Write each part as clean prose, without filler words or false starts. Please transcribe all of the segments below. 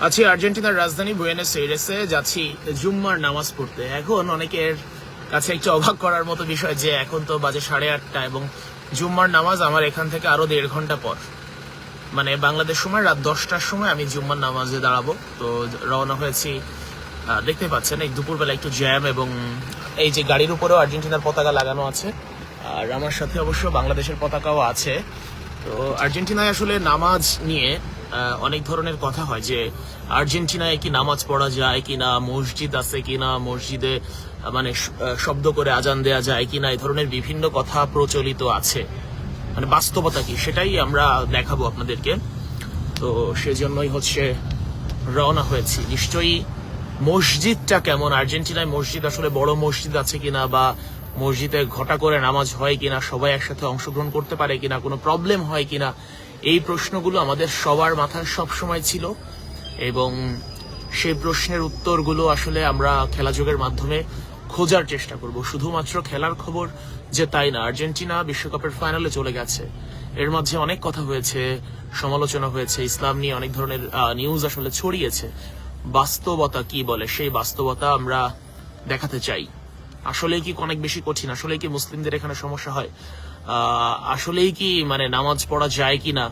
আছি আর্জেন্টিনার রাজধানী বুয়েনোস এইরেসে, যাচ্ছি জুম্মার নামাজ পড়তে। এখন অনেকের কাছে একটু অবাক করার মতো বিষয় যে এখন তো বাজে 8:30 এবং জুম্মার নামাজ আমার এখান থেকে আরো 1.5 ঘন্টা পর, মানে বাংলাদেশ সময় রাত 10টার সময় আমি জুম্মার নামাজে দাঁড়াবো। তো রওনা হয়েছি। দেখতে পাচ্ছেন এই দুপুরবেলা একটু জ্যাম, এবং এই যে গাড়ির উপরেও আর্জেন্টিনার পতাকা লাগানো আছে, আর আমার সাথে অবশ্য বাংলাদেশের পতাকাও আছে। তো আর্জেন্টিনায় আসলে নামাজ নিয়ে অনেক ধরনের কথা হয় যে আর্জেন্টিনায় কি নামাজ পড়া যায় কিনা, মসজিদ আছে কিনা, মসজিদে মানে শব্দ করে আজান দেয়া যায় কিনা, এই ধরনের বিভিন্ন কথা প্রচলিত আছে। মানে বাস্তবতা কি সেটাই আমরা দেখাবো আপনাদেরকে। তো সেজন্যই হচ্ছে রওনা হয়েছি। নিশ্চয়ই মসজিদটা কেমন, আর্জেন্টিনায় মসজিদ আসলে বড় মসজিদ আছে কিনা, বা মসজিদে ঘটা করে নামাজ হয় কিনা, সবাই একসাথে অংশগ্রহণ করতে পারে কিনা, কোনো প্রবলেম হয় কিনা, এই প্রশ্নগুলো আমাদের সবার মাথায় সব সময় ছিল। এবং সেই প্রশ্নের উত্তরগুলো আসলে আমরা খেলাযোগের মাধ্যমে খোঁজার চেষ্টা করব। শুধুমাত্র খেলার খবর যে তাই না, আর্জেন্টিনা বিশ্বকাপের ফাইনালে চলে গেছে, এর মাঝে অনেক কথা হয়েছে, সমালোচনা হয়েছে, ইসলাম নিয়ে অনেক ধরনের নিউজ আসলে ছড়িয়েছে। বাস্তবতা কি বলে সেই বাস্তবতা আমরা দেখাতে চাই। আসলেই কি অনেক বেশি কঠিন, আসলেই কি মুসলিমদের এখানে সমস্যা হয়, আসলেই কি মানে নামাজ পড়া যায় কিনা,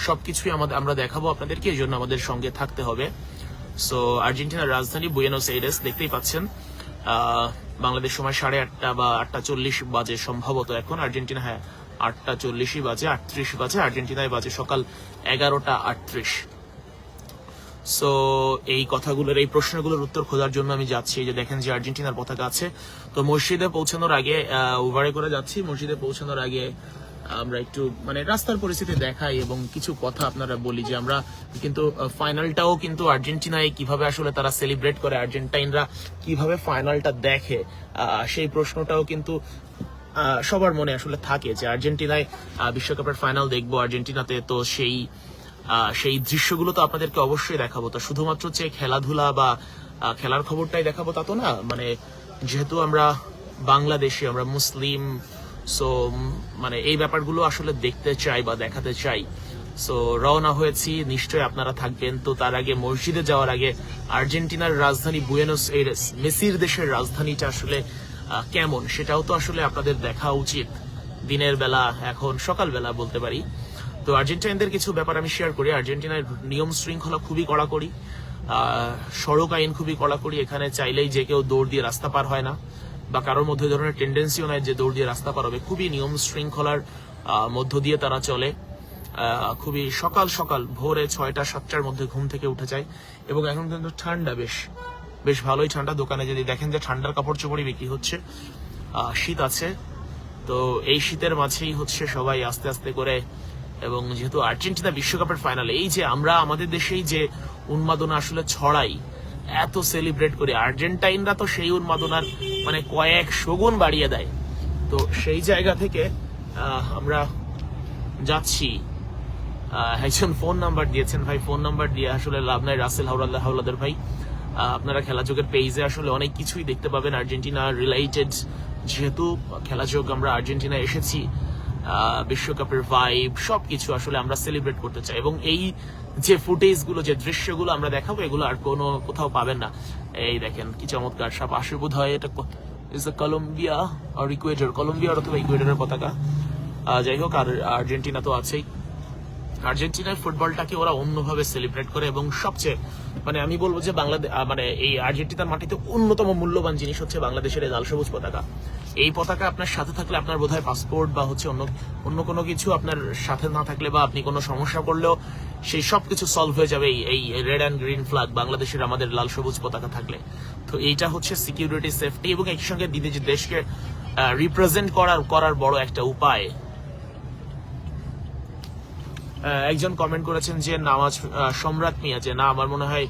সবকিছুই আমরা দেখাবো আপনাদেরকে। এই জন্য আমাদের সঙ্গে থাকতে হবে। সো আর্জেন্টিনার রাজধানী বুয়েনোস এইরেস, দেখতেই পাচ্ছেন বাংলাদেশ সময় 8:30 বা 8:40 বাজে সম্ভবত এখন। আর্জেন্টিনা, হ্যাঁ 8:40 বাজে, 38 বাজে। আর্জেন্টিনায় বাজে সকাল 11:38। সো এই কথাগুলোর, এই প্রশ্নগুলোর উত্তর খোঁজার জন্য আমি যাচ্ছি। এই যে দেখেন যে আর্জেন্টিনার পতাকা আছে। তো মসজিদে পৌঁছানোর আগে, উবারে করে যাচ্ছি, মসজিদে পৌঁছানোর আগে আমরা একটু মানে রাস্তার পরিস্থিতি দেখাই এবং কিছু কথা আপনারা বলি যে আমরা কিন্তু ফাইনালটাও কিন্তু আর্জেন্টিনায় কিভাবে আসলে তারা সেলিব্রেট করে, আর্জেন্টাইনরা কিভাবে ফাইনালটা দেখে, সেই প্রশ্নটাও কিন্তু সবার মনে আসলে থাকে যে আর্জেন্টিনায় বিশ্বকাপের ফাইনাল দেখবো আর্জেন্টিনাতে। তো সেই দৃশ্যগুলো তো আপনাদেরকে অবশ্যই দেখাবো। তো শুধুমাত্র যে খেলাধুলা বা খেলার খবরটাই দেখাবো তা তো না। মানে যেহেতু আমরা বাংলাদেশি, আমরা মুসলিম, সো মানে এই ব্যাপারগুলো আসলে দেখতে চাই বা দেখাতে চাই। সো রওনা হয়েছি, নিশ্চয়ই আপনারা থাকবেন। তো তার আগে, মসজিদে যাওয়ার আগে, আর্জেন্টিনার রাজধানী বুয়েনোস এইরেস, মেসির দেশের রাজধানীটা আসলে কেমন সেটাও তো আসলে আপনাদের দেখা উচিত। দিনের বেলা, এখন সকালবেলা বলতে পারি। তো আর্জেন্টাইনদের কিছু ব্যাপার আমি শেয়ার করি। আর্জেন্টিনার নিয়ম শৃঙ্খলা খুবই কড়াকড়ি, সড়ক আইন খুবই কড়াকড়ি। এখানে চাইলেই যে কেউ দৌড় দিয়ে রাস্তা পার হয় না, বা কারোর মধ্যে ধরনের টেন্ডেন্সিও নাই যে দৌড় দিয়ে রাস্তা পার হবে। খুবই নিয়ম শৃঙ্খলার মধ্য দিয়ে তারা চলে। খুবই সকাল সকাল ভোরে 6টা-7টার মধ্যে ঘুম থেকে উঠে যায়। এবং এখন কিন্তু ঠান্ডা, বেশ ভালোই ঠান্ডা। দোকানে যদি দেখেন যে ঠান্ডার কাপড় চোপড়ই বিক্রি হচ্ছে। শীত আছে, তো এই শীতের মাঝেই হচ্ছে সবাই আস্তে আস্তে করে। এবং যেহেতু আর্জেন্টিনা বিশ্বকাপের ফাইনালে, এই যে আমরা আমাদের দেশেই যে উন্মাদনা আসলে ছড়াই, এত সেলিব্রেট করি, আর্জেন্টাইনরা তো সেই উন্মাদনার মানে কয়েক শগুণ বাড়িয়ে দেয়। তো সেই জায়গা থেকে আমরা যাচ্ছি। একজন ফোন নাম্বার দিয়েছেন, ভাই ফোন নাম্বার দিয়ে আসলে লাভ নাই। রাসেল হাওলাদার ভাই, আপনারা খেলাযোগের পেজে আসলে অনেক কিছুই দেখতে পাবেন আর্জেন্টিনা রিলেটেড। যেহেতু খেলাযোগ আমরা আর্জেন্টিনা এসেছি, বিশ্বকাপের ভাইব সবকিছু আসলে আমরা সেলিব্রেট করতে চাই। এবং এই যে ফুটেজ গুলো, যে দৃশ্যগুলো আমরা দেখাবো, এগুলো আর কোথাও পাবেন না। এই দেখেন কি চমৎকার, সব আসে বোধ হয় এটা ইজ এ কলম্বিয়া আর ইকুয়েডর, কলম্বিয়া অথবা ইকুয়েডরের পতাকা। যাই হোক, আর আর্জেন্টিনা তো আছেই। আর্জেন্টিনার ফুটবলটাকে ওরা অন্যভাবে সেলিব্রেট করে। এবং সবচেয়ে মানে আমি বলবো যে বাংলাদেশ, মানে এই আর্জেন্টিনার মাটিতে অন্যতম মূল্যবান জিনিস হচ্ছে বাংলাদেশের এই লাল সবুজ পতাকা। এই পতাকা আপনার সাথে থাকলে, আপনার বোধহয় পাসপোর্ট বা হচ্ছে অন্য কোনো কিছু আপনার সাথে না থাকলে, বা আপনি কোনো সমস্যা করলেও সেই সবকিছু সলভ হয়ে যাবে এই রেড অ্যান্ড গ্রিন ফ্ল্যাগ, বাংলাদেশের আমাদের লাল সবুজ পতাকা থাকলে। তো এইটা হচ্ছে সিকিউরিটি, সেফটি এবং একই সঙ্গে দেশকে রিপ্রেজেন্ট করার বড় একটা উপায়। একজন কমেন্ট করেছেন যে নামাজ, সম্রাট মিয়া, যে না আমার মনে হয়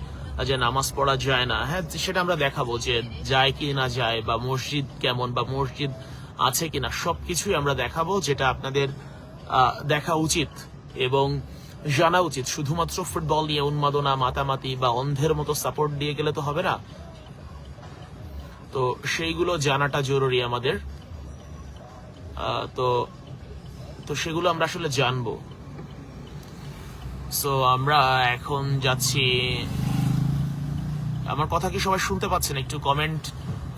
যে নামাজ পড়া যায় না। হ্যাঁ, সেটা আমরা দেখাবো যে যায় কি না যায়, বা মসজিদ কেমন, বা মসজিদ আছে কিনা, সবকিছুই আমরা দেখাবো, যেটা আপনাদের দেখা উচিত এবং জানা উচিত। শুধুমাত্র ফুটবল নিয়ে উন্মাদনা, মাতামাতি বা অন্ধের মতো সাপোর্ট দিয়ে গেলে তো হবে না। তো সেইগুলো জানাটা জরুরি আমাদের। তো সেগুলো আমরা আসলে জানবো। সো আমরা এখন যাচ্ছি আমার কথা কি সবাই শুনতে পাচ্ছেন? একটু কমেন্ট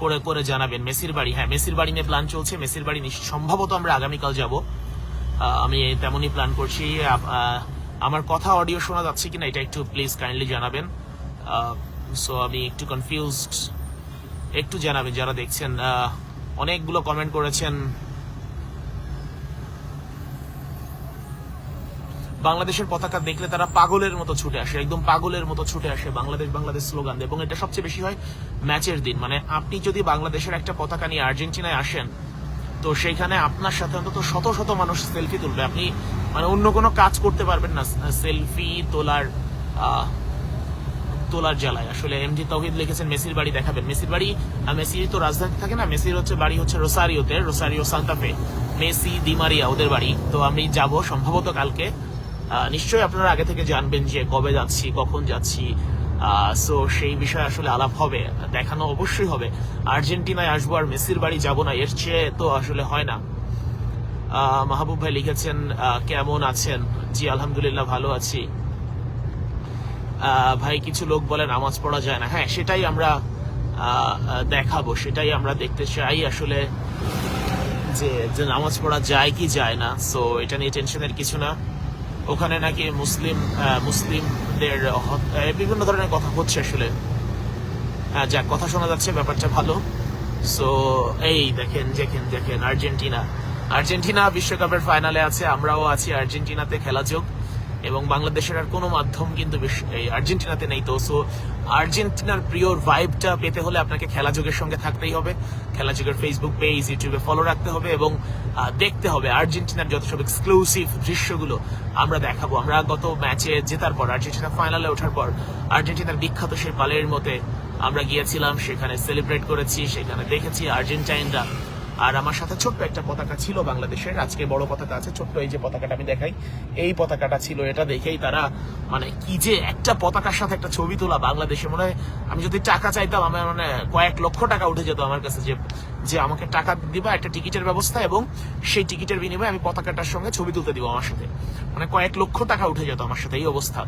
করে করে জানাবেন। মেসির বাড়ি, হ্যাঁ মেসির বাড়ি নিয়ে প্ল্যান চলছে। মেসির বাড়ি সম্ভবত আমরা আগামীকাল যাব, আমি তেমনই প্ল্যান করছি। আমার কথা অডিও শোনা যাচ্ছে কিনা এটা একটু প্লিজ কাইন্ডলি জানাবেন। সো আমি একটু কনফিউজড, একটু জানাবেন যারা দেখছেন। অনেকগুলো কমেন্ট করেছেন। বাংলাদেশের পতাকা দেখলে তারা পাগলের মতো ছুটে আসে, একদম পাগলের মতো ছুটে আসে বাংলাদেশ বাংলাদেশ স্লোগান দিয়ে। এবং এটা সবচেয়ে বেশি হয় ম্যাচের দিন। মানে আপনি যদি বাংলাদেশের একটা পতাকা নিয়ে আর্জেন্টিনায় আসেন, তো সেইখানে আপনার সাথে অন্তত শত শত মানুষ সেলফি তুলবে। আপনি মানে অন্য কোনো কাজ করতে পারবেন না সেলফি তোলার জ্বালায়। আসলে এমডি তৌহিদ লিখেছেন মেসির বাড়ি দেখাবেন। মেসির বাড়ি, মেসি তো রাজধানী থাকে না, মেসির বাড়ি হচ্ছে রোসারিওতে, রোসারিও সান্তাফে। মেসি দি মারিয়া ওদের বাড়ি। তো আমি যাব সম্ভবত কালকে। নিশ্চয়ই আপনারা আগে থেকে জানবেন যে কবে যাচ্ছি, কখন যাচ্ছি। সো সেই বিষয়ে আসলে আলাপ হবে, দেখানো অবশ্যই হবে। আর্জেন্টিনায় আসবো আর মেসির বাড়ি যাব না, এর চেয়ে তো আসলে হয় না। মাহবুব ভাই লিখেছেন কেমন আছেন? জি আলহামদুলিল্লাহ ভালো আছি ভাই। কিছু লোক বলে নামাজ পড়া যায় না, হ্যাঁ সেটাই আমরা দেখাবো, সেটাই আমরা দেখতে চাই আসলে যে নামাজ পড়া যায় কি যায় না। সো এটা নিয়ে টেনশনের কিছু না। ওখানে নাকি মুসলিমদের বিভিন্ন ধরনের কথা হচ্ছে আসলে। যা কথা শোনা যাচ্ছে ব্যাপারটা ভালো। সো এই দেখেন দেখেন দেখেন আর্জেন্টিনা বিশ্বকাপের ফাইনালে আছে, আমরাও আছি আর্জেন্টিনাতে খেলা যোগ। এবং বাংলাদেশের আর কোনো মাধ্যম কিন্তু এই আর্জেন্টিনাতে নেই। তো সো আর্জেন্টিনার প্রিয় ভাইবটা পেতে হলে আপনাকে খেলা যোগের সঙ্গে থাকতেই হবে। খেলা যোগের ফেসবুক পেজ, ইউটিউবে ফলো রাখতে হবে এবং দেখতে হবে আর্জেন্টিনার যত সব এক্সক্লুসিভ দৃশ্যগুলো আমরা দেখাবো। আমরা গত ম্যাচে জেতার পর, আর্জেন্টিনা ফাইনালে ওঠার পর, আর্জেন্টিনার বিখ্যাত সেই পালের মতে আমরা গিয়েছিলাম, সেখানে সেলিব্রেট করেছি, সেখানে দেখেছি আর্জেন্টাইনরা। আর আমার সাথে ছোট্ট একটা পতাকা ছিল বাংলাদেশের, আজকে বড় পতাকা আছে, ছোট্ট এই যে পতাকাটা আমি দেখাই, এই পতাকাটা ছিল। এটা দেখেই তারা মানে কি যে একটা পতাকার সাথে একটা ছবি তোলা বাংলাদেশে, মনে হয় আমি যদি টাকা চাইতাম আমার মানে কয়েক লক্ষ টাকা উঠে যেত আমার কাছে, যে আমাকে টাকা দিবা একটা টিকিটের ব্যবস্থা এবং সেই টিকিটের বিনিময়ে আমি পতাকাটার সঙ্গে ছবি তুলতে দিব আমার সাথে, মানে কয়েক লক্ষ টাকা উঠে যেত আমার সাথে, এই অবস্থা।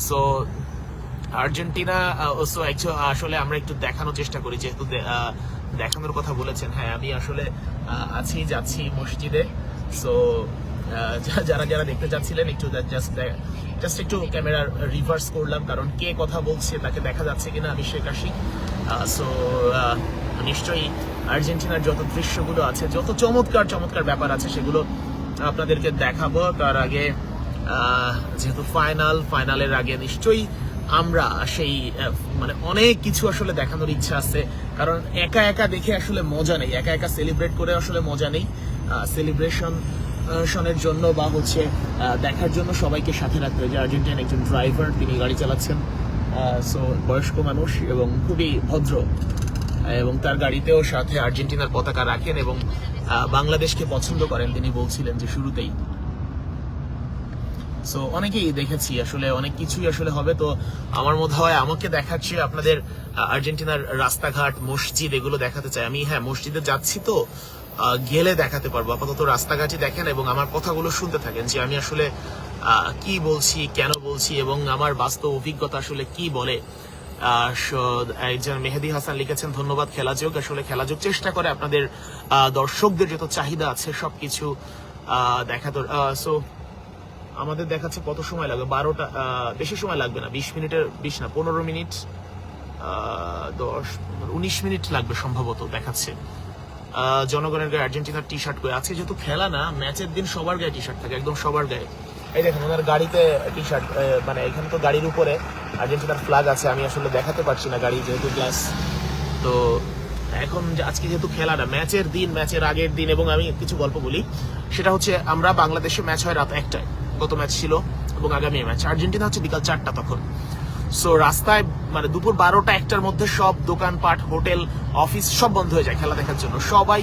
সো আর্জেন্টিনা আসলে আমরা একটু দেখানোর চেষ্টা করি, যেহেতু দেখানোর কথা বলেছেন। হ্যাঁ আমি আসলে যাচ্ছি মসজিদে। সো যারা যারা দেখতে চাচ্ছিলেন একটু জাস্ট একটু ক্যামেরা রিভার্স করলাম, কারণ কে কথা বলছে তাকে দেখা যাচ্ছে কিনা। আমি শেখ আশিক। সো নিশ্চয়ই আর্জেন্টিনার যত দৃশ্যগুলো আছে, যত চমৎকার চমৎকার ব্যাপার আছে সেগুলো আপনাদেরকে দেখাবো। তার আগে যেহেতু ফাইনালের আগে নিশ্চয়ই আমরা সেই মানে অনেক কিছু আসলে দেখানোর ইচ্ছা আছে, কারণ একা একা দেখে আসলে মজা নেই, একা একা সেলিব্রেট করে আসলে মজা নেই। সেলিব্রেশনের জন্য বা হচ্ছে দেখার জন্য সবাইকে সাথে রাখতে হয়। যে আর্জেন্টিনার একজন ড্রাইভার, তিনি গাড়ি চালাচ্ছেন, সো বয়স্ক মানুষ এবং খুবই ভদ্র, এবং তার গাড়িতেও সাথে আর্জেন্টিনার পতাকা রাখেন এবং বাংলাদেশকে পছন্দ করেন, তিনি বলছিলেন যে শুরুতেই। সো অনেকেই দেখেছি আসলে, অনেক কিছুই আসলে হবে। তো আমার মনে হয় আমাকে দেখাচ্ছে আপনাদের আর্জেন্টিনার রাস্তাঘাট, মসজিদ, এগুলো দেখাতে চাই আমি। হ্যাঁ মসজিদে যাচ্ছি, তো গেলে দেখাতে পারবো। আপাতত রাস্তাঘাটই দেখেন এবং আমার কথাগুলো শুনতে থাকেন, যে আমি আসলে কি বলছি, কেন বলছি এবং আমার বাস্তব অভিজ্ঞতা আসলে কি বলে। একজন মেহেদি হাসান লিখেছেন ধন্যবাদ খেলাযোগ। আসলে খেলাযোগ চেষ্টা করে আপনাদের দর্শকদের যত চাহিদা আছে সবকিছু দেখাতে। সো আমাদের দেখাচ্ছে কত সময় লাগবে, 12টা, বেশি সময় লাগবে না, 20 মিনিটের 20 না 15 মিনিট, 19 মিনিট লাগবে সম্ভবত দেখাচ্ছে। জনগণের গায়ে আর্জেন্টিনার টি শার্ট করে আছে, যেহেতু খেলা না, ম্যাচের দিন সবার গায়ে টি শার্ট থাকে, একদম সবার গায়ে। এই দেখেন ওনার গাড়িতে টি শার্ট, মানে এখানে তো গাড়ির উপরে আর্জেন্টিনার ফ্ল্যাগ আছে, আমি আসলে দেখাতে পারছি না গাড়ি যেহেতু গ্লাস। তো এখন আজকে যেহেতু খেলা না, ম্যাচের দিন, ম্যাচের আগের দিন, এবং আমি কিছু গল্প বলি, সেটা হচ্ছে আমরা বাংলাদেশে ম্যাচ হয় রাত 1টায়, গত ম্যাচ ছিল, এবং আগামী ম্যাচ আর্জেন্টিনা হচ্ছে বিকাল 4টা তখন। সো রাস্তায় মানে দুপুর 12টা 1টার মধ্যে সব দোকানপাট, হোটেল, অফিস সব বন্ধ হয়ে যায় খেলা দেখার জন্য, সবাই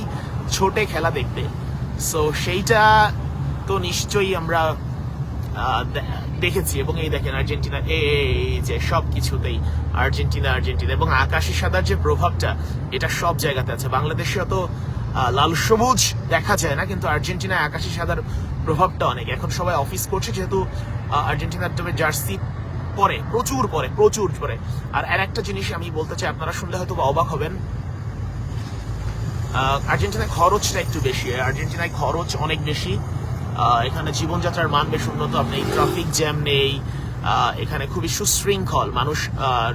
ছোটে খেলা দেখতে। সো সেইটা তো নিশ্চয়ই আমরা দেখেছি। এবং এই দেখেন আর্জেন্টিনা, এই যে সব কিছুতেই আর্জেন্টিনা এবং আকাশি সাদার যে প্রভাবটা, এটা সব জায়গাতে আছে। বাংলাদেশে অত লাল সবুজ দেখা যায় না, কিন্তু আর্জেন্টিনায় আকাশি সাদার প্রভাবটা অনেক। এখন সবাই অফিস করছে, যেহেতু আর্জেন্টিনার তবে জার্সি পরে, প্রচুর পরে। আর একটা জিনিস আমি বলতে চাই, আপনারা শুনলে হয়তো অবাক হবেন, আর্জেন্টিনায় খরচটা একটু বেশি। আর্জেন্টিনায় খরচ অনেক বেশি। এখানে জীবনযাত্রার মান বেশ উন্নত, আপনি ট্রাফিক জ্যাম নেই, এখানে খুবই সুশৃঙ্খল, মানুষ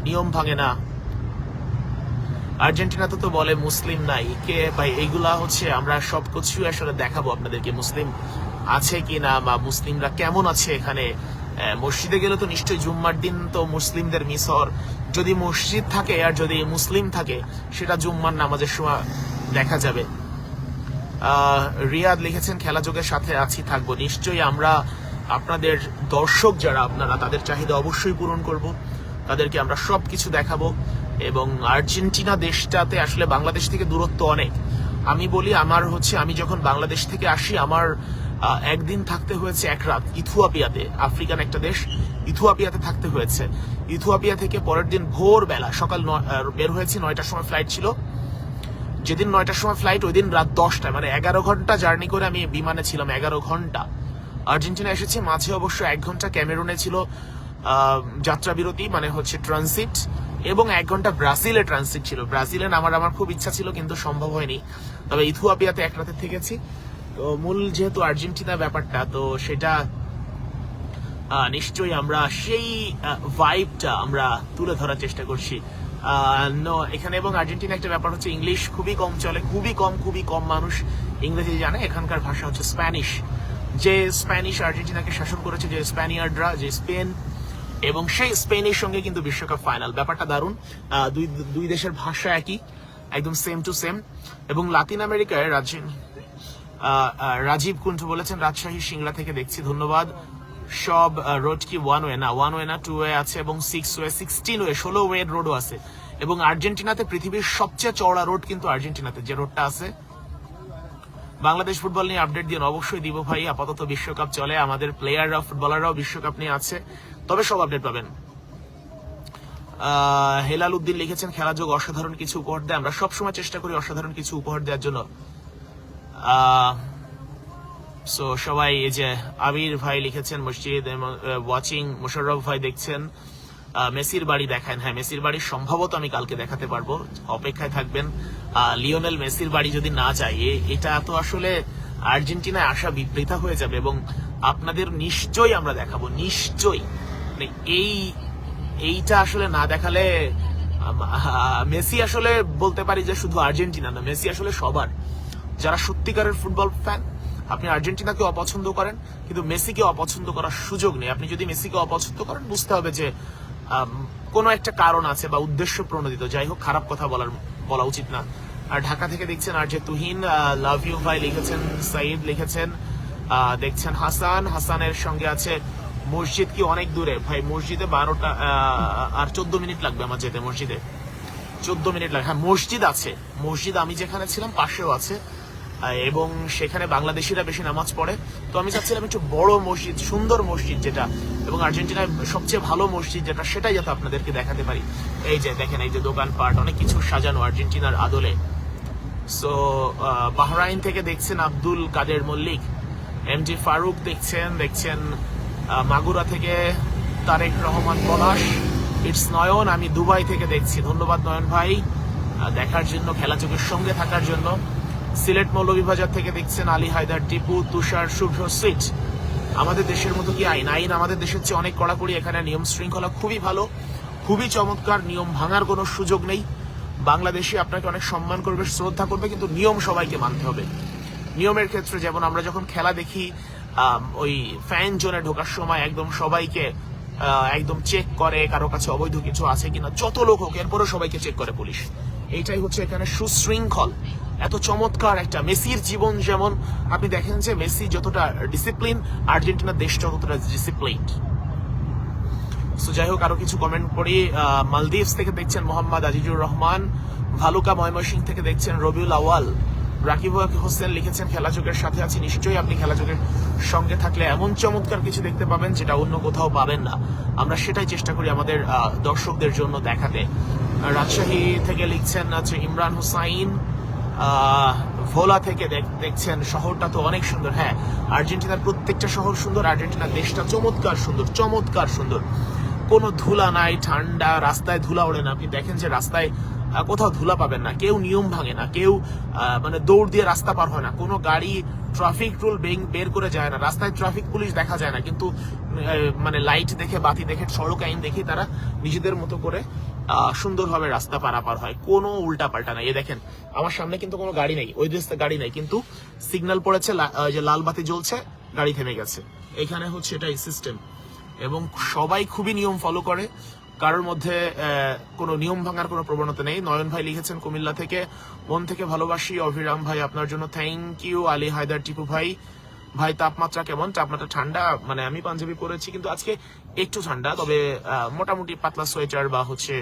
নিয়ম ভাঙে না। আর্জেন্টিনাতে তো বলে মুসলিম নাই, কে ভাই? এইগুলা হচ্ছে আমরা সবকিছু আসলে দেখাবো আপনাদেরকে, মুসলিম আছে কিনা বা মুসলিমরা কেমন আছে এখানে। মসজিদে গেলে তো নিশ্চয়ই জুম্মার দিন তো মুসলিমদের মিস হওয়ার, যদি মসজিদ থাকে আর যদি মুসলিম থাকে সেটা জুম্মার নামাজের সময় দেখা যাবে। রিয়াদ লিখেছেন খেলা যোগের সাথে আছি, থাকবো। নিশ্চয়ই আমরা আপনাদের দর্শক যারা আপনারা, তাদের চাহিদা অবশ্যই পূরণ করব, তাদেরকে আমরা সবকিছু দেখাবো। এবং আর্জেন্টিনা দেশটাতে আসলে বাংলাদেশ থেকে দূরত্ব অনেক। আমি বলি, আমি যখন বাংলাদেশ থেকে আসি, আমার একদিন থাকতে হয়েছে এক রাত ইথিওপিয়াতে, আফ্রিকান একটা দেশ, ইথিওপিয়াতে থাকতে হয়েছে। ইথিওপিয়া থেকে পরের দিন ভোরবেলা সকাল বের হয়েছি, 9টার সময় ফ্লাইট ছিল। যেদিন 9টার সময় ফ্লাইট, ওই দিন রাত 10টায়, মানে 11 ঘন্টা জার্নি করে আমি বিমানে ছিলাম, 11 ঘন্টা। আর্জেন্টিনা এসেছি, মাঝে অবশ্য 1 ঘন্টা ক্যামেরুনে ছিল যাত্রা বিরতি, মানে হচ্ছে ট্রানজিট, এবং 1 ঘন্টা ব্রাজিলে ট্রানজিট ছিল। ব্রাজিলে আমার খুব ইচ্ছা ছিল, কিন্তু সম্ভব হয়নি। তবে ইথিওপিয়াতে এক রাতে থেকেছি। তো মূল যেহেতু আর্জেন্টিনা ব্যাপারটা, তো সেটা নিশ্চয়ই আমরা সেই ভাইবটা আমরা তুলে ধরার চেষ্টা করছি। এখানে এবং আর্জেন্টিনা একটা ব্যাপার হচ্ছে, ইংলিশ খুবই কম চলে, খুবই কম মানুষ ইংরেজি জানে। এখানকার ভাষা হচ্ছে স্প্যানিশ। যে স্প্যানিশ আর্জেন্টিনাকে শাসন করেছে, যে স্প্যানিয়ার্ডরা, যে স্পেন, এবং সেই স্পেনের সঙ্গে কিন্তু বিশ্বকাপ ফাইনাল। ব্যাপারটা দারুণ। দুই দেশের ভাষা একই, একদম সেম টু সেম। এবং লাতিন আমেরিকায় রাজীব কুণ্ঠ বলেছেন রাজশাহী সিংড়া থেকে দেখছি, ধন্যবাদ। সব রোড কি ওয়ান ওয়ে না 2 ওয়ে আছে, এবং 6 ওয়ে, 16 ওয়ে, 16 ওয়ে রোডও আছে। এবং আর্জেন্টিনাতে পৃথিবীর সবচেয়ে চওড়া রোড কিন্তু আর্জেন্টিনাতে যে রোডটা আছে। বাংলাদেশ ফুটবল নিয়ে আপডেট দিন। অবশ্যই দিব ভাই, আপাতত বিশ্বকাপ চলে, আমাদের প্লেয়াররাও, ফুটবলাররাও বিশ্বকাপ নিয়ে আছে, তবে সব আপডেট পাবেন। হেলাল উদ্দিন লিখেছেন খেলা যোগ অসাধারণ কিছু উপহার দেয়, আমরা সবসময় চেষ্টা করি অসাধারণ কিছু উপহার দেওয়ার জন্য। সো সবাই, এই যে আবির ভাই লিখেছেন মসজিদ ওয়াচিং, মোশাররফ ভাই দেখছেন মেসির বাড়ি দেখান। হ্যাঁ, মেসির বাড়ি সম্ভবত আমি কালকে দেখাতে পারবো, অপেক্ষায় থাকবেন। লিওনেল মেসির বাড়ি যদি না যায়, এটা তো আসলে আর্জেন্টিনায় আসা বিবৃতা হয়ে যাবে, এবং আপনাদের নিশ্চয়ই আমরা দেখাবো, নিশ্চয়ই। মানে এইটা আসলে না দেখালে, মেসি আসলে বলতে পারি যে শুধু আর্জেন্টিনা না, মেসি আসলে সবার। যারা সত্যিকারের ফুটবল ফ্যান, আপনি আর্জেন্টিনাকে অপছন্দ করেন, কিন্তু মেসিকে অপছন্দ করার সুযোগ নেই। আপনি যদি মেসিকে অপছন্দ করেন, বুঝতে হবে যে কোনো একটা কারণ আছে বা উদ্দেশ্য প্রণোদিত। যাই হোক, খারাপ কথা বলা উচিত না। আর ঢাকা থেকে দেখছেন আর যে তুহিন, লাভ ইউ ভাই লিখেছেন, সাইদ লিখেছেন, দেখছেন হাসানের সঙ্গে আছে মসজিদ কি অনেক দূরে? ভাই মসজিদে 12টা আর 14 মিনিট লাগবে আমার যেতে, মসজিদে 14 মিনিট লাগে। হ্যাঁ, মসজিদ আছে, মসজিদ আমি যেখানে ছিলাম পাশেও আছে, এবং সেখানে বাংলাদেশিরা বেশি নামাজ পড়ে। তো আমি চাচ্ছিলাম একটু বড় মসজিদ, সুন্দর মসজিদ যেটা, এবং আর্জেন্টিনার সবচেয়ে ভালো মসজিদ যেটা, সেটাই যাতে আপনাদেরকে দেখাতে পারি। এই যে দেখেন, এই যে দোকানপাট, অনেক কিছু সাজানো আর্জেন্টিনার আদলে। সো বাহরাইন থেকে দেখছেন আব্দুল কাদের মল্লিক, এমজি ফারুক দেখছেন মাগুরা থেকে তারেক রহমান পলাশ, ইটস নয়ন, আমি দুবাই থেকে দেখছি। ধন্যবাদ নয়ন ভাই দেখার জন্য, খেলা যোগের সঙ্গে থাকার জন্য। সিলেট মৌলভীবাজার থেকে দেখছেন আলী হায়দার টিপু, তুষার, শুভ্র, সুইট। আমাদের দেশের মতো কি আইন আমাদের দেশের চেয়ে অনেক কড়াকড়ি। এখানে নিয়ম শৃঙ্খলা খুবই ভালো, খুবই চমৎকার, নিয়ম ভাঙার কোনো সুযোগ নেই। বাংলাদেশি আপনাকে অনেক সম্মান করবে, শ্রদ্ধা করবে, কিন্তু নিয়ম সবাইকে মানতে হবে। নিয়মের ক্ষেত্রে যেমন আমরা যখন খেলা দেখি, ওই ফ্যান জোনে ঢোকার সময় একদম সবাইকে একদম চেক করে কারো কাছে অবৈধ কিছু আছে কিনা, যত লোক হোক এরপরও সবাইকে চেক করে পুলিশ। এইটাই হচ্ছে এখানে সুশৃঙ্খল, এত চমৎকার একটা। মেসির জীবন যেমন আপনি দেখেন যে মেসি যতটা ডিসিপ্লিন, আর্জেন্টিনার দেশটা ততটা ডিসিপ্লিন। সো যাই হোক, আরো কিছু কমেন্ট পড়ি। মালদ্বীপস থেকে দেখছেন মোহাম্মদ আজিজুর রহমান, ভালুকা ময়মনসিংহ থেকে দেখছেন রবিউল আওয়াল, রাকিব হোসেন লিখেছেন খেলা যোগের সাথে আছি। নিশ্চয়ই আপনি খেলা যোগের সঙ্গে থাকলে এমন চমৎকার কিছু দেখতে পাবেন যেটা অন্য কোথাও পাবেন না। আমরা সেটাই চেষ্টা করি আমাদের দর্শকদের জন্য দেখাতে। রাজশাহী থেকে লিখছেন আছে ইমরান হুসাইন, ভোলা থেকে দেখছেন শহরটা তো অনেক সুন্দর। হ্যাঁ, আর্জেন্টিনার প্রত্যেকটা শহর সুন্দর, আর্জেন্টিনার দেশটা চমৎকার সুন্দর। কোনো ধুলা নাই, ঠান্ডা, রাস্তায় ধুলা ওড়ে না। আপনি দেখেন যে রাস্তায় কোথাও ধুলা পাবেন না, কেউ নিয়ম ভাঙে না, কেউ মানে দৌড় দিয়ে রাস্তা পার হয় না, কোনো গাড়ি ট্রাফিক রুল বের করে যায় না, রাস্তায় ট্রাফিক পুলিশ দেখা যায় না, কিন্তু মানে লাইট দেখে, বাতি দেখে, সড়ক আইন দেখে তারা নিজেদের মতো করে সুন্দরভাবে রাস্তা পারাপার হয়, কোনো উল্টা পাল্টা নাই। এ দেখেন আমার সামনে কিন্তু কোনো গাড়ি নেই, ওই দিকে গাড়ি নেই, কিন্তু সিগন্যাল পড়েছে, যে লাল বাতি জ্বলছে, গাড়ি থেমে গেছে। এখানে হচ্ছে এটাই সিস্টেম, এবং সবাই খুবই নিয়ম ফলো করে, কারোর মধ্যে কোনো নিয়ম ভাঙার কোনো প্রবণতা নেই। নয়ন ভাই লিখেছেন কুমিল্লা থেকে, মন থেকে ভালোবাসি অভিরাম ভাই, আপনার জন্য থ্যাংক ইউ। আলী হায়দার টিপু ভাই, ভাই তাপমাত্রা কেমন? তাপমাত্রা ঠান্ডা, মানে আমি পাঞ্জাবি পরেছি কিন্তু আজকে একটু ঠান্ডা, তবে মোটামুটি পাতলা সোয়েটার বা হচ্ছে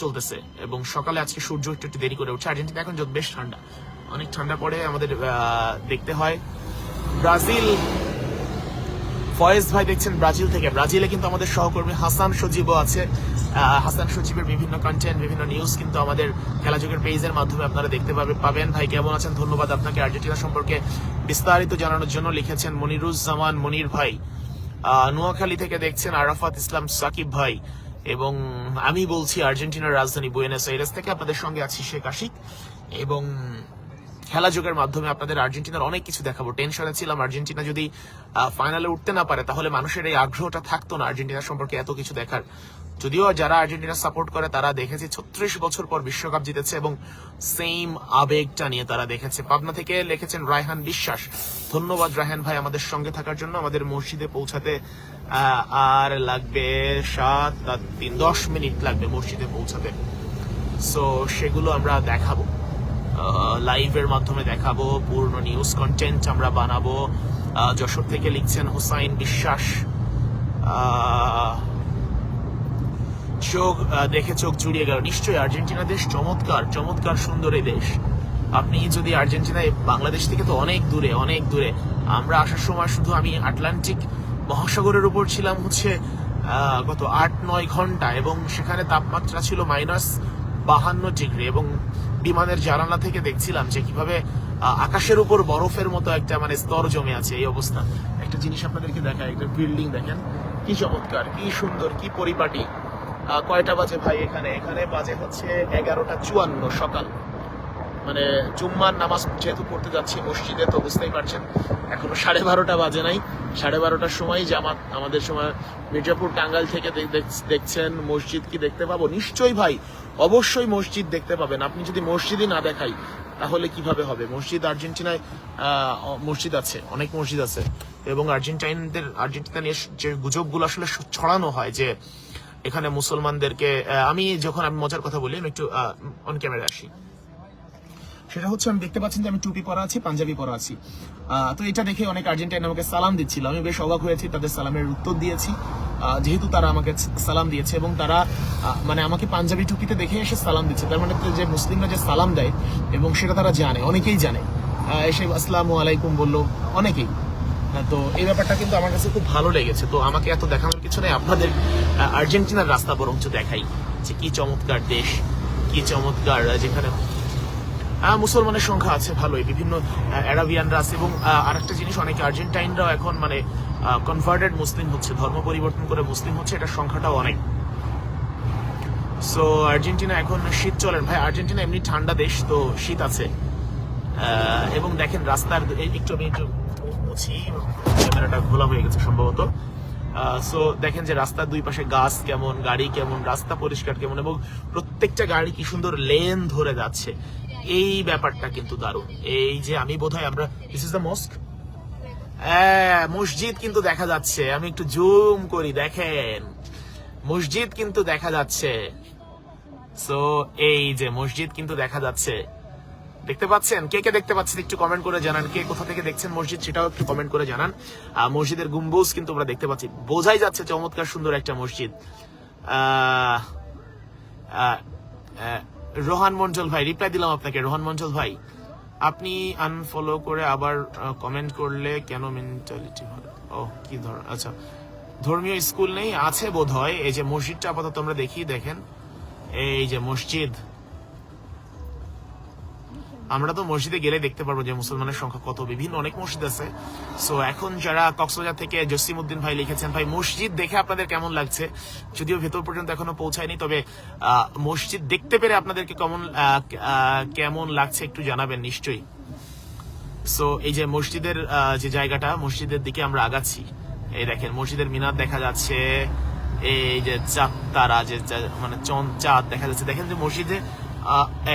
চলতেছে। এবং সকালে আজকে সূর্য একটু একটু দেরি করে উঠছে। আর্জেন্টিনা এখন বেশ ঠান্ডা, অনেক ঠান্ডা পড়ে, আমাদের দেখতে হয়। ব্রাজিল, ফয়েজ ভাই দেখছেন ব্রাজিল থেকে। ব্রাজিলে কিন্তু আমাদের সহকর্মী হাসান সজীবও আছে। হাসান সজীবের বিভিন্ন কন্টেন্ট, বিভিন্ন নিউজ কিন্তু আমাদের খেলাযোগের পেজের মাধ্যমে আপনারা দেখতে পাবেন। ভাই কেমন আছেন? ধন্যবাদ আপনাকে আর্জেন্টিনা সম্পর্কে বিস্তারিত জানানোর জন্য। লিখেছেন মনিরুজ্জামান মনির ভাই। নোয়াখালী থেকে দেখছেন আরাফাত ইসলাম সাকিব ভাই। এবং আমি বলছি আর্জেন্টিনার রাজধানী বুয়েনোস আইরেস থেকে, আপনাদের সঙ্গে আছি শেখ আশিক, এবং খেলাযোগের মাধ্যমে আপনাদের আর্জেন্টিনার অনেক কিছু দেখাবো। টেনশনে ছিলাম আর্জেন্টিনা যদি ফাইনালে উঠতে না পারে, তাহলে মানুষের এই আগ্রহটা থাকতো না আর্জেন্টিনা সম্পর্কে এত কিছু দেখার। যদিও যারা আর্জেন্টিনা সাপোর্ট করে তারা দেখেছে 36 বছর পর বিশ্বকাপ জিতেছে, এবং সেম আবেগটা নিয়ে তারা দেখেছে। পাবনা থেকে লিখেছেন রায়হান বিশ্বাস। ধন্যবাদ রায়হান ভাই আমাদের সঙ্গে থাকার জন্য। আমাদের মসজিদে পৌঁছাতে আর লাগবে 10 মিনিট লাগবে মসজিদে পৌঁছাতে। সো সেগুলো আমরা দেখাবো, লাইভের মাধ্যমে দেখাবো, পূর্ণ নিউজ কন্টেন্ট আমরা বানাবো। যশোর থেকে লিখছেন হুসাইন বিশ্বাস। চোখ দেখে চোখ জুড়িয়ে গেল। নিশ্চয়ই আর্জেন্টিনা দেশ চমৎকার, চমৎকার সুন্দর এই দেশ। আপনি যদি আর্জেন্টিনায়, বাংলাদেশ থেকে তো অনেক দূরে, অনেক দূরে। আমরা আসার সময় শুধু আমি আটলান্টিক মহাসাগরের উপর ছিলাম হচ্ছে গত 8-9 ঘন্টা, এবং সেখানে তাপমাত্রা ছিল -52 ডিগ্রি, এবং বিমানের জানালা থেকে দেখছিলাম যে কিভাবে আকাশের উপর বরফের মতো একটা মানে স্তর জমে আছে, এই অবস্থা। একটা জিনিস আপনাদেরকে দেখায়, একটা বিল্ডিং দেখেন কি চমৎকার, কি সুন্দর, কি পরিপাটি। কয়টা বাজে ভাই? এখানে বাজে হচ্ছে 11:54 সকাল। মানে জুম্মার নামাজ যেহেতু পড়তে যাচ্ছি মসজিদে, তো বুঝতেই পারছেন এখনো 12:30 বাজে নাই। 12:30টার সময় জামাত, আমাদের সময় মির্জাপুর টাঙ্গাইল থেকে দেখছেন। মসজিদ কি দেখতে পাবো? নিশ্চয়ই ভাই, অবশ্যই মসজিদ দেখতে পাবেন। আপনি যদি মসজিদই না দেখাই তাহলে কিভাবে হবে? মসজিদ আর্জেন্টিনায় মসজিদ আছে, অনেক মসজিদ আছে, এবং আর্জেন্টিনা নিয়ে যে গুজবগুলো আসলে ছড়ানো হয় যে এখানে মুসলমানদেরকে, আমি মজার কথা বলি, আমি একটু অন ক্যামেরা আসি। সেটা হচ্ছে আমি দেখতে পাচ্ছেন যে আমি টুপি পরা আছি, পাঞ্জাবি পরা আছি। তো এটা দেখে অনেক আর্জেন্টাইন আমাকে সালাম দিচ্ছিল। আমি বেশ অবাক হয়েছি, তাদের সালামের উত্তর দিয়েছি, যেহেতু তারা আমাকে সালাম দিয়েছে, এবং তারা মানে আমাকে পাঞ্জাবি টুপিতে দেখে এসে সালাম দিচ্ছে। তার মানে যে মুসলিমরা যে সালাম দেয়, এবং সেটা তারা জানে, অনেকেই জানে, এসে আসসালামু আলাইকুম বললো অনেকেই। তো এই ব্যাপারটা কিন্তু আমার কাছে খুব ভালো লেগেছে। তো আমাকে এত দেখানোর কিছু নেই, আপনাদের আর্জেন্টিনার রাস্তা বরঞ্চ দেখাই যে কি চমৎকার দেশ, কি চমৎকার, যেখানে মুসলমানের সংখ্যা আছে ভালোই, বিভিন্ন অ্যারাবিয়ানরা আছে। এবং আরেকটা জিনিস, অনেকে আর্জেন্টাইনরাও এখন মানে কনভার্টেড মুসলিম হচ্ছে, ধর্ম পরিবর্তন করে মুসলিম হচ্ছে, এটা সংখ্যাটাও অনেক। সো আর্জেন্টিনা এখন শীত চলেন ভাই, আর্জেন্টিনা এমনি ঠান্ডা দেশ, তো শীত আছে। এবং দেখেন রাস্তার একটু ক্যামেরাটা খোলা হয়ে গেছে সম্ভবত। সো দেখেন যে রাস্তার দুই পাশে গাছ কেমন, গাড়ি কেমন, রাস্তা পরিষ্কার কেমন, এবং প্রত্যেকটা গাড়ি কি সুন্দর লেন ধরে যাচ্ছে। এই ব্যাপারটা কিন্তু দারুণ। এই যে আমি বোধহয় আমরা, দিস ইজ দ্য মস্ক, মসজিদ কিন্তু দেখা যাচ্ছে। আমি একটু জুম করি, দেখেন মসজিদ কিন্তু দেখা যাচ্ছে। সো এই যে মসজিদ কিন্তু দেখা যাচ্ছে, দেখতে পাচ্ছেন? কে কে দেখতে পাচ্ছেন একটু কমেন্ট করে জানান। কে কোথা থেকে দেখছেন মসজিদ সেটাও একটু কমেন্ট করে জানান। মসজিদের গম্বুজ কিন্তু আমরা দেখতে পাচ্ছি, বোঝাই যাচ্ছে চমৎকার সুন্দর একটা মসজিদ। রোহান মঞ্জল ভাই, রিপ্লাই দিলাম আপনাকে। রোহান মঞ্জল ভাই, আপনি আনফলো করে আবার কমেন্ট করলে কেন? মেন্টালিটি ভালো। ও কি আচ্ছা, ধর্মীয় স্কুল নেই, আছে বোধ হয়। এই যে মসজিদটা আপাতত আমরা দেখি, দেখেন এই যে মসজিদ। আমরা তো মসজিদে গেলে দেখতে পারবো যে মুসলমানের সংখ্যা কত, বিভিন্ন অনেক মসজিদ আছে। সো এখন যারা কক্সবাজার থেকে জসিমউদ্দিন ভাই লিখেছেন, ভাই মসজিদ দেখে আপনাদের কেমন লাগছে, যদিও ভেতর পর্যন্ত এখনো পৌঁছায়নি, তবে মসজিদ দেখতে পেরে আপনাদেরকে কেমন লাগছে একটু জানাবেন নিশ্চয়ই। সো এই যে মসজিদের যে জায়গাটা, মসজিদের দিকে আমরা আগাচ্ছি। এই দেখেন মসজিদের মিনার দেখা যাচ্ছে, এই যে চাঁদ তারা যে মানে চাঁদ দেখা যাচ্ছে। দেখেন যে মসজিদে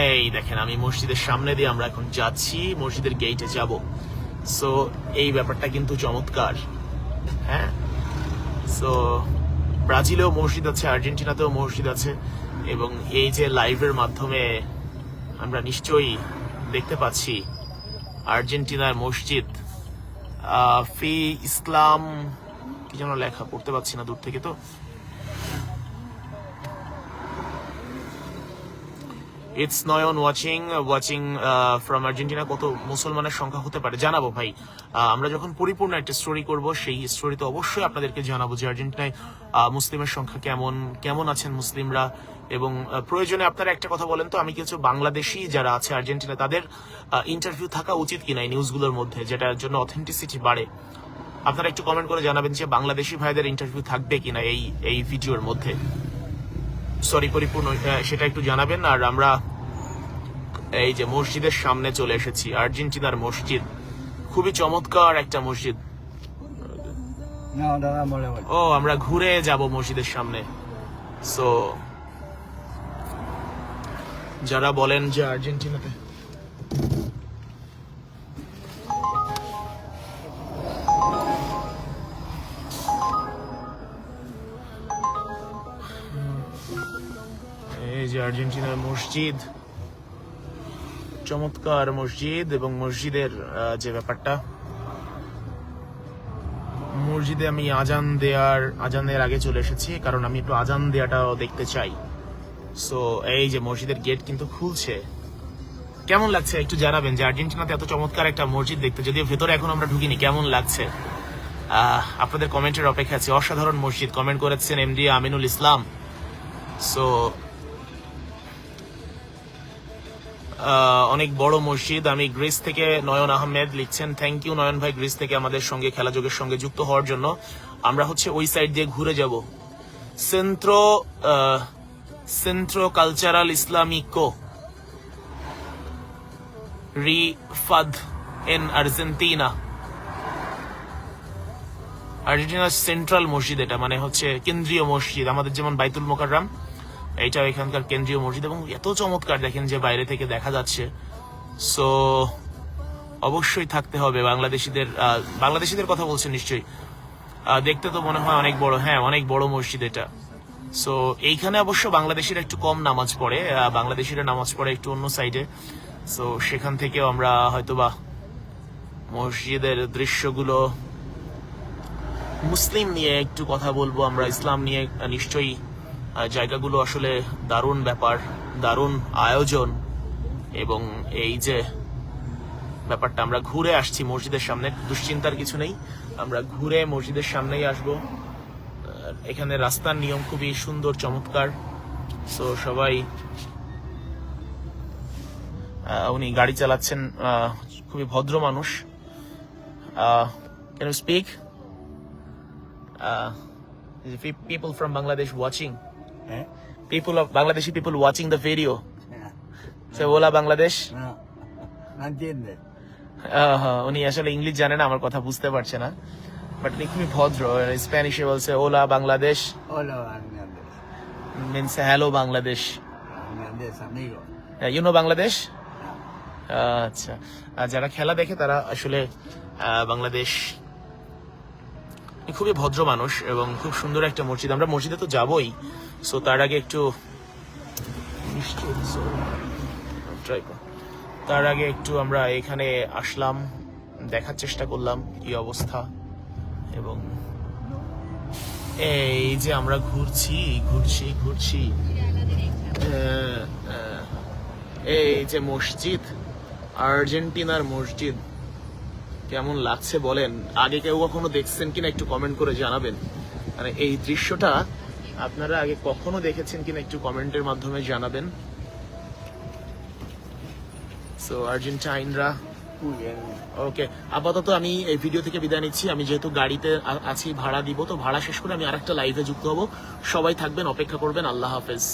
এই দেখেন আমি মসজিদের সামনে দিয়ে আমরা এখন যাচ্ছি, মসজিদের গেটে যাব। সো এই ব্যাপারটা কিন্তু চমৎকার। হ্যাঁ, সো ব্রাজিলেও মসজিদ আছে, আর্জেন্টিনাতেও মসজিদ আছে, এবং এই যে লাইভের মাধ্যমে আমরা নিশ্চয়ই দেখতে পাচ্ছি আর্জেন্টিনার মসজিদ। ফি ইসলাম কি যেন লেখা, পড়তে পারছি না দূর থেকে। তো it's Nayan watching from Argentina. কত মুসলমানের সংখ্যা হতে পারে জানাবো ভাই। আমরা যখন পরিপূর্ণ একটা স্টোরি করব, সেই স্টোরিতে অবশ্যই আপনাদেরকে জানাবো যে আর্জেন্টিনায় মুসলিমের সংখ্যা কেমন আছেন মুসলিমরা। এবং প্রয়োজনে আপনারা একটা কথা বলেন তো, আমি কিছু বাংলাদেশি যারা আছে আর্জেন্টিনা, তাদের ইন্টারভিউ থাকা উচিত কিনা এই নিউজগুলোর মধ্যে, যেটার জন্য অথেন্টিসিটি বাড়ে। আপনারা একটু কমেন্ট করে জানাবেন যে বাংলাদেশি ভাইদের ইন্টারভিউ থাকবে কিনা এই ভিডিওর মধ্যে। সরি, পরিপূর্ণ সেটা একটু জানাবেন। আর আমরা এই যে মসজিদের সামনে চলে এসেছি, আর্জেন্টিনার মসজিদ, খুবই চমৎকার একটা মসজিদ। ও, আমরা ঘুরে যাব মসজিদের সামনে। সো যারা বলেন যে আর্জেন্টিনাতে এই যে আর্জেন্টিনার মসজিদ, চমৎকার মসজিদ। এবং মসজিদের যে ব্যাপারটা, মসজিদে আমি আজানের আগে চলে এসেছি, কারণ আমি একটু আজান দেওয়াটাও দেখতে চাই। সো এই যে মসজিদের গেট কিন্তু খুলছে। কেমন লাগছে একটু জানাবেন যে আর্জেন্টিনাতে এত চমৎকার একটা মসজিদ দেখতে, যদিও ভেতরে এখন আমরা ঢুকিনি, কেমন লাগছে আপনাদের কমেন্টের অপেক্ষা আছে। অসাধারণ মসজিদ কমেন্ট করেছেন এমডি আমিনুল ইসলাম। সো অনেক বড় মসজিদ। আমি গ্রিস থেকে নয়ন আহমেদ লিখছেন, থ্যাংক ইউ নয়ন ভাই, গ্রিস থেকে আমাদের সঙ্গে খেলাযোগের সঙ্গে যুক্ত হওয়ার জন্য। আমরা ওই সাইড দিয়ে ঘুরে যাব, সেন্ট্রো কালচারাল ইসলামিকো রিফাদ ইন আর্জেন্টিনার সেন্ট্রাল মসজিদ। এটা মানে কেন্দ্রীয় মসজিদ, আমাদের যেমন বাইতুল মোকাররম, এইটা এখানকার কেন্দ্রীয় মসজিদ। এবং এত চমৎকার দেখেন যে বাইরে থেকে দেখা যাচ্ছে। সো অবশ্যই থাকতে হবে বাংলাদেশিদের কথা বলছেন নিশ্চয়ই। দেখতে তো মনে হয় অনেক বড়। হ্যাঁ, অনেক বড় মসজিদ এটা। সো এইখানে অবশ্য বাংলাদেশিরা একটু কম নামাজ পড়ে, বাংলাদেশিরা নামাজ পড়ে একটু অন্য সাইডে। সো সেখান থেকেও আমরা হয়তোবা মসজিদের দৃশ্যগুলো, মুসলিম নিয়ে একটু কথা বলবো আমরা, ইসলাম নিয়ে নিশ্চয়ই। জায়গাগুলো আসলে দারুণ ব্যাপার, দারুণ আয়োজন। এবং এই যে ব্যাপারটা, আমরা ঘুরে আসছি মসজিদের সামনে, দুশ্চিন্তার কিছু নেই, আমরা ঘুরে মসজিদের সামনেই আসবো। এখানে রাস্তার নিয়ম খুবই সুন্দর, চমৎকার। সো সবাই, উনি গাড়ি চালাচ্ছেন, খুবই ভদ্র মানুষ। Can you speak? People from Bangladesh watching. Bangladeshi people watching the video. So, hola Bangladesh. No entiende. উনি আসলে ইংলিশ জানে না, আমার কথা বুঝতে পারছে না, বাট উনি খুবই ভদ্র। স্প্যানিশে বলছে ওলা Bangladesh, Hola Bangladesh. Means hello Bangladesh. Bangladesh, amigo. You know Bangladesh? আচ্ছা, যারা খেলা দেখে তারা আসলে বাংলাদেশ। খুবই ভদ্র মানুষ এবং খুব সুন্দর একটা মসজিদ। আমরা মসজিদে তো যাবই, সো তার আগে একটু আমরা এখানে আসলাম, দেখার চেষ্টা করলাম কি অবস্থা। এবং এই যে আমরা ঘুরছি, এই যে মসজিদ, আর্জেন্টিনার মসজিদ, কেমন লাগছে বলেন? আগে কেউ কখনো দেখছেন কিনা একটু কমেন্ট করে জানাবেন। মানে এই দৃশ্যটা আপনারা আগে কখনো দেখেছেন কিনা একটু কমেন্টের মাধ্যমে জানাবেন। সো আর্জেন্টাইনরা Muy bien. ওকে, আপাতত আমি এই ভিডিও থেকে বিদায় নিচ্ছি। আমি যেহেতু গাড়িতে আছি, ভাড়া দিব, তো ভাড়া শেষ করে আমি আরেকটা লাইভে যুক্ত হব। সবাই থাকবেন, অপেক্ষা করবেন। আল্লাহ হাফেজ।